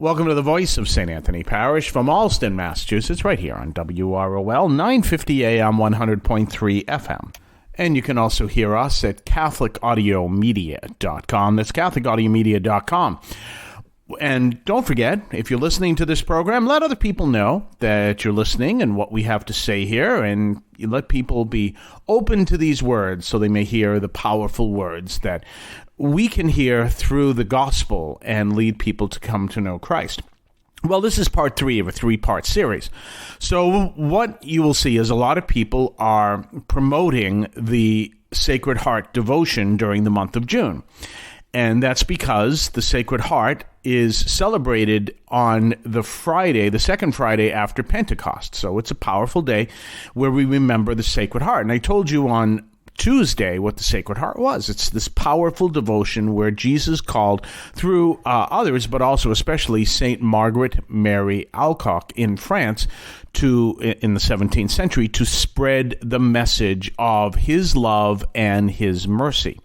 Welcome to the Voice of St. Anthony Parish from Allston, Massachusetts, right here on WROL 950 AM 100.3 FM. And you can also hear us at CatholicAudiomedia.com. That's CatholicAudiomedia.com. And don't forget, if you're listening to this program, let other people know that you're listening and what we have to say here, and you let people be open to these words so they may hear the powerful words that we can hear through the gospel and lead people to come to know Christ. Well, this is part 3 of a 3-part series. So what you will see is a lot of people are promoting the Sacred Heart devotion during the month of June. And that's because the Sacred Heart is celebrated on the Friday, the second Friday after Pentecost. So it's a powerful day where we remember the Sacred Heart. And I told you on Tuesday what the Sacred Heart was. It's this powerful devotion where Jesus called through others, but also especially Saint Margaret Mary Alacoque in France in the 17th century to spread the message of his love and his mercy.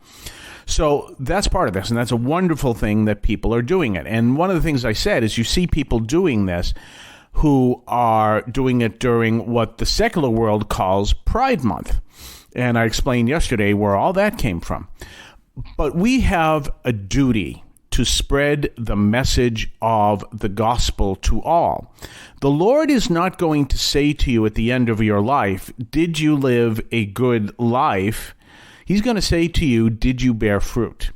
So that's part of this, and that's a wonderful thing that people are doing it. And one of the things I said is you see people doing this who are doing it during what the secular world calls Pride Month. And I explained yesterday where all that came from. But we have a duty to spread the message of the gospel to all. The Lord is not going to say to you at the end of your life, did you live a good life? He's going to say to you, did you bear fruit?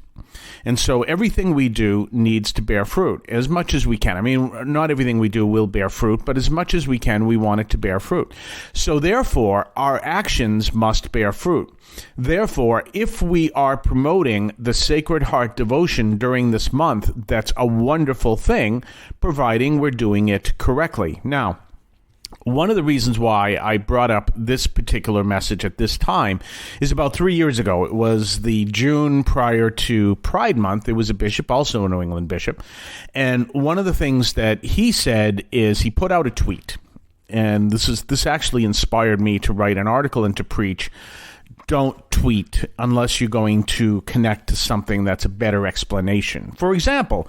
And so everything we do needs to bear fruit as much as we can. I mean, not everything we do will bear fruit, but as much as we can, we want it to bear fruit. So therefore, our actions must bear fruit. Therefore, if we are promoting the Sacred Heart devotion during this month, that's a wonderful thing, providing we're doing it correctly. Now, one of the reasons why I brought up this particular message at this time is about 3 years ago. It was the June prior to Pride Month. There was a bishop, also a New England bishop, and one of the things that he said is he put out a tweet, and this actually inspired me to write an article and to preach. Don't tweet unless you're going to connect to something that's a better explanation. For example,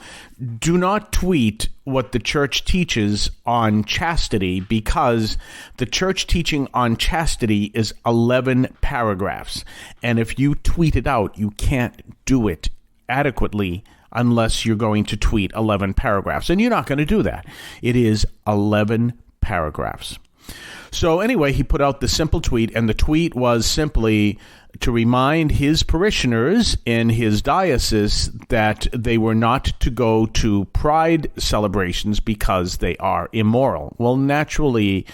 do not tweet what the church teaches on chastity, because the church teaching on chastity is 11 paragraphs. And if you tweet it out, you can't do it adequately unless you're going to tweet 11 paragraphs. And you're not going to do that. It is 11 paragraphs. So anyway, he put out the simple tweet, and the tweet was simply to remind his parishioners in his diocese that they were not to go to pride celebrations because they are immoral. Well, naturally,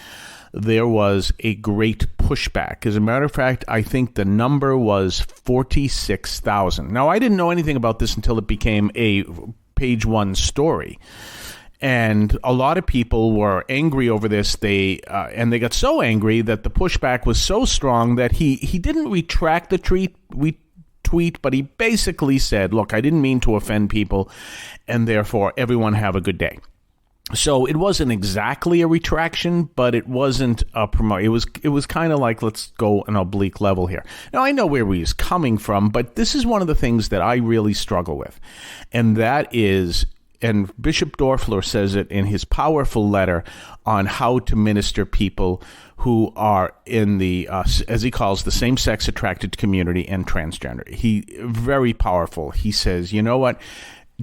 there was a great pushback. As a matter of fact, I think the number was 46,000. Now, I didn't know anything about this until it became a page 1 story. And a lot of people were angry over this. They got so angry that the pushback was so strong that he didn't retract the tweet, but he basically said, look, I didn't mean to offend people, and therefore everyone have a good day. So it wasn't exactly a retraction, but it wasn't a promotion. It was kind of like, let's go an oblique level here. Now, I know where he's coming from, but this is one of the things that I really struggle with, and that is, and Bishop Dorfler says it in his powerful letter on how to minister people who are in the, as he calls, the same-sex attracted community and transgender. He very powerful. He says, you know what?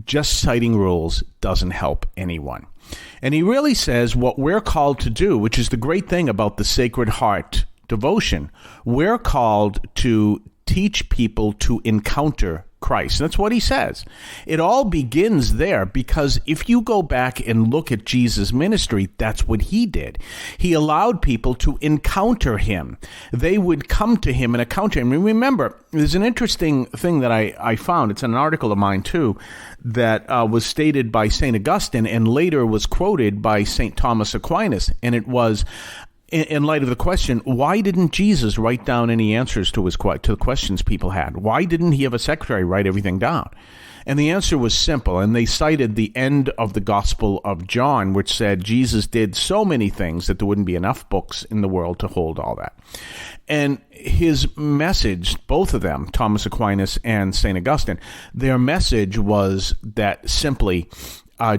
Just citing rules doesn't help anyone. And he really says what we're called to do, which is the great thing about the Sacred Heart devotion. We're called to teach people to encounter Christ. That's what he says. It all begins there, because if you go back and look at Jesus' ministry, that's what he did. He allowed people to encounter him. They would come to him and encounter him. And remember, there's an interesting thing that I found. It's an article of mine, too, that was stated by St. Augustine and later was quoted by St. Thomas Aquinas. And it was, in light of the question, why didn't Jesus write down any answers to the questions people had? Why didn't he have a secretary write everything down? And the answer was simple, and they cited the end of the Gospel of John, which said Jesus did so many things that there wouldn't be enough books in the world to hold all that. And his message, both of them, Thomas Aquinas and St. Augustine, their message was that simply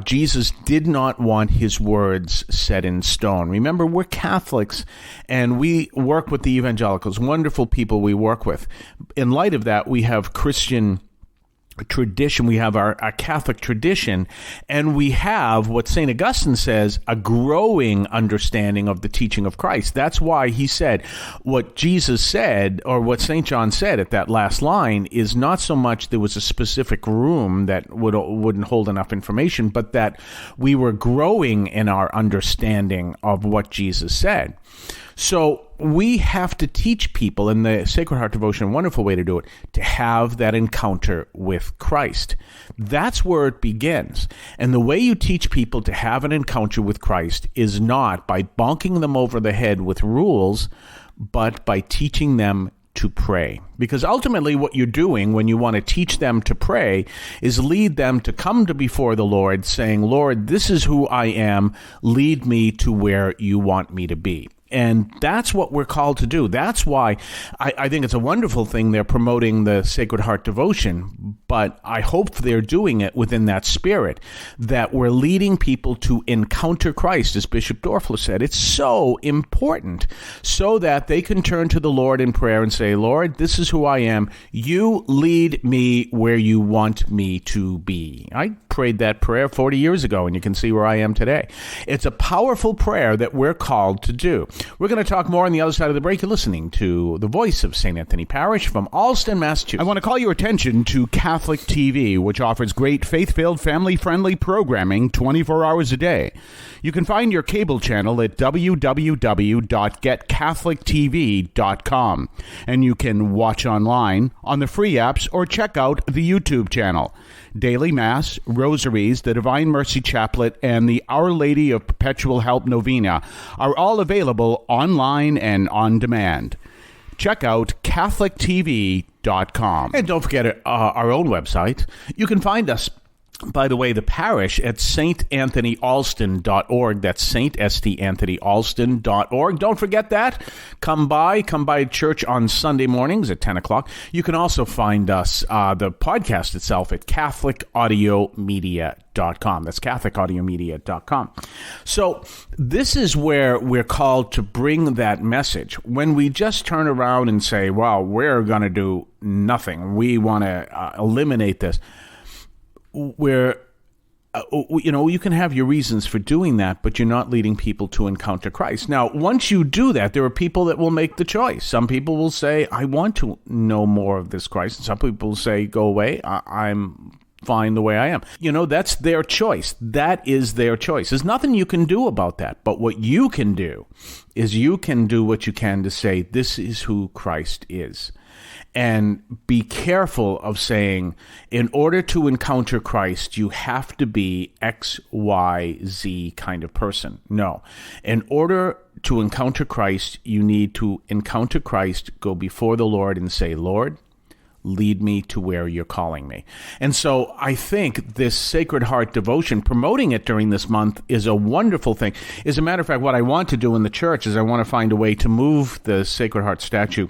Jesus did not want his words set in stone. Remember, we're Catholics, and we work with the evangelicals, wonderful people we work with. In light of that, we have Christian tradition, we have our Catholic tradition, and we have what St. Augustine says, a growing understanding of the teaching of Christ. That's why he said what Jesus said, or what St. John said at that last line, is not so much there was a specific room that wouldn't hold enough information, but that we were growing in our understanding of what Jesus said. So we have to teach people, in the Sacred Heart Devotion, a wonderful way to do it, to have that encounter with Christ. That's where it begins. And the way you teach people to have an encounter with Christ is not by bonking them over the head with rules, but by teaching them to pray. Because ultimately what you're doing when you want to teach them to pray is lead them to come to before the Lord saying, Lord, this is who I am. Lead me to where you want me to be. And that's what we're called to do. That's why I think it's a wonderful thing they're promoting the Sacred Heart Devotion, but I hope they're doing it within that spirit, that we're leading people to encounter Christ, as Bishop Dorfler said. It's so important so that they can turn to the Lord in prayer and say, Lord, this is who I am. You lead me where you want me to be. I prayed that prayer 40 years ago, and you can see where I am today. It's a powerful prayer that we're called to do. We're going to talk more on the other side of the break. You're listening to the voice of St. Anthony Parish from Allston, Massachusetts. I want to call your attention to Catholic TV, which offers great faith-filled, family-friendly programming 24 hours a day. You can find your cable channel at www.getcatholictv.com, and you can watch online on the free apps or check out the YouTube channel. Daily Mass, Rosaries, the Divine Mercy Chaplet, and the Our Lady of Perpetual Help Novena are all available online and on demand. Check out CatholicTV.com. And don't forget our own website. You can find us, by the way, the parish at StAnthonyAlston.org. That's StAnthonyAlston.org. Don't forget that. Come by church on Sunday mornings at 10 o'clock. You can also find us, the podcast itself, at CatholicAudiomedia.com. That's CatholicAudiomedia.com. So this is where we're called to bring that message. When we just turn around and say, well, we're going to do nothing, we want to eliminate this, where, you can have your reasons for doing that, but you're not leading people to encounter Christ. Now, once you do that, there are people that will make the choice. Some people will say, I want to know more of this Christ. And some people will say, go away, I'm fine the way I am. That's their choice. That is their choice. There's nothing you can do about that. But what you can do is you can do what you can to say, this is who Christ is. And be careful of saying, in order to encounter Christ, you have to be X, Y, Z kind of person. No. In order to encounter Christ, you need to encounter Christ, go before the Lord and say, Lord, lead me to where you're calling me. And so I think this Sacred Heart Devotion, promoting it during this month, is a wonderful thing. As a matter of fact, what I want to do in the church is I want to find a way to move the Sacred Heart statue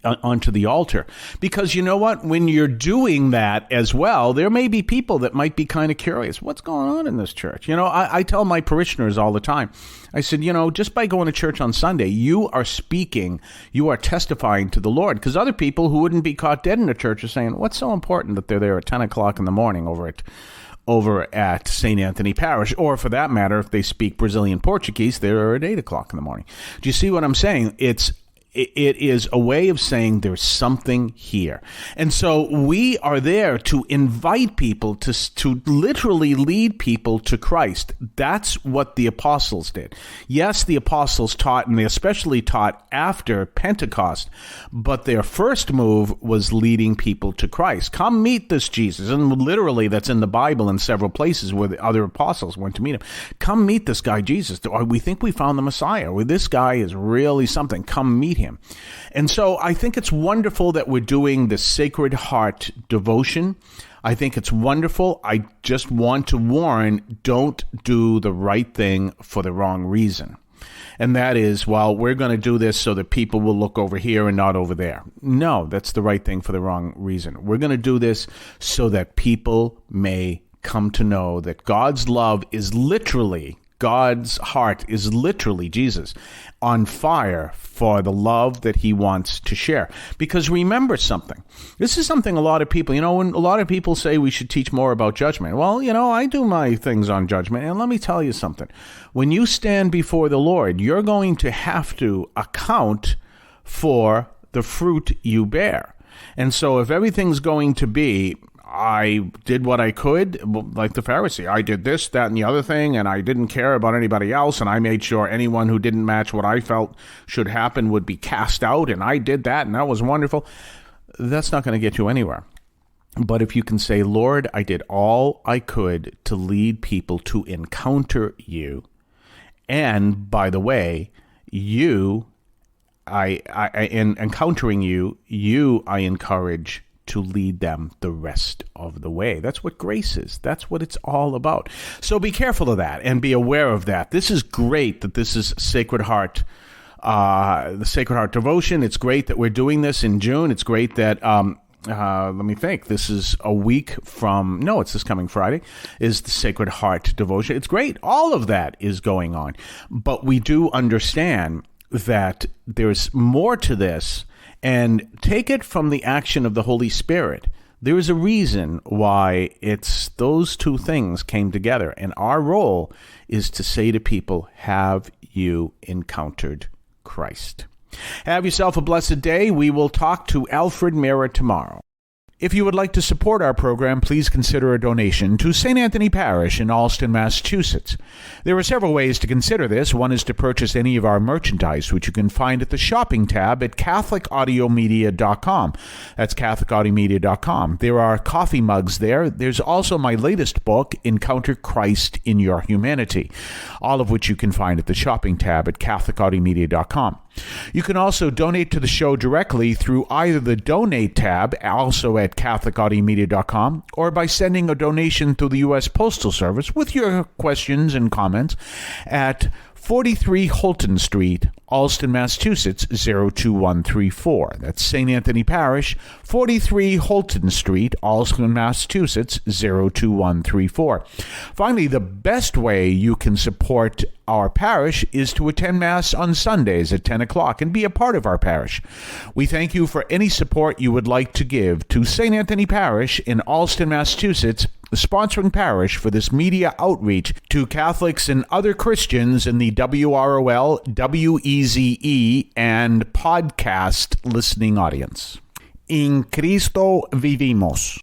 onto the altar. Because you know what? When you're doing that as well, there may be people that might be kind of curious. What's going on in this church? I tell my parishioners all the time, I said, just by going to church on Sunday, you are speaking, you are testifying to the Lord. Because other people who wouldn't be caught dead in a church are saying, what's so important that they're there at 10 o'clock in the morning over at St. Anthony Parish? Or for that matter, if they speak Brazilian Portuguese, they're at 8 o'clock in the morning. Do you see what I'm saying? It is a way of saying there's something here. And so we are there to invite people to literally lead people to Christ. That's what the apostles did. Yes, the apostles taught, and they especially taught after Pentecost, but their first move was leading people to Christ. Come meet this Jesus. And literally that's in the Bible in several places where the other apostles went to meet him. Come meet this guy Jesus. We think we found the Messiah. This guy is really something. Come meet him. And so I think it's wonderful that we're doing the Sacred Heart Devotion. I think it's wonderful. I just want to warn, don't do the right thing for the wrong reason. And that is, we're going to do this so that people will look over here and not over there. No, that's the right thing for the wrong reason. We're going to do this so that people may come to know that God's love is literally, God's heart is literally, Jesus, on fire for the love that he wants to share. Because remember something. This is something a lot of people, when a lot of people say we should teach more about judgment. Well, I do my things on judgment. And let me tell you something. When you stand before the Lord, you're going to have to account for the fruit you bear. And so if everything's going to be, I did what I could, like the Pharisee. I did this, that, and the other thing, and I didn't care about anybody else, and I made sure anyone who didn't match what I felt should happen would be cast out, and I did that, and that was wonderful. That's not going to get you anywhere. But if you can say, Lord, I did all I could to lead people to encounter you, and by the way, in encountering you, I encourage to lead them the rest of the way. That's what grace is. That's what it's all about. So be careful of that and be aware of that. This is great that this is Sacred Heart, the Sacred Heart devotion. It's great that we're doing this in June. It's great that, let me think, this is a week from, no, it's this coming Friday, is the Sacred Heart devotion. It's great. All of that is going on. But we do understand that there's more to this. And take it from the action of the Holy Spirit. There is a reason why it's those two things came together. And our role is to say to people, have you encountered Christ? Have yourself a blessed day. We will talk to Alfred Mera tomorrow. If you would like to support our program, please consider a donation to St. Anthony Parish in Allston, Massachusetts. There are several ways to consider this. One is to purchase any of our merchandise, which you can find at the shopping tab at CatholicAudiomedia.com. That's CatholicAudiomedia.com. There are coffee mugs there. There's also my latest book, Encounter Christ in Your Humanity, all of which you can find at the shopping tab at CatholicAudiomedia.com. You can also donate to the show directly through either the Donate tab, also at CatholicAudiomedia.com, or by sending a donation through the U.S. Postal Service with your questions and comments at 43 Holton Street, Allston, Massachusetts, 02134. That's St. Anthony Parish, 43 Holton Street, Allston, Massachusetts, 02134. Finally, the best way you can support our parish is to attend Mass on Sundays at 10 o'clock and be a part of our parish. We thank you for any support you would like to give to St. Anthony Parish in Allston, Massachusetts, the sponsoring parish for this media outreach to Catholics and other Christians in the WROL, WEZE, and podcast listening audience. In Cristo vivimos.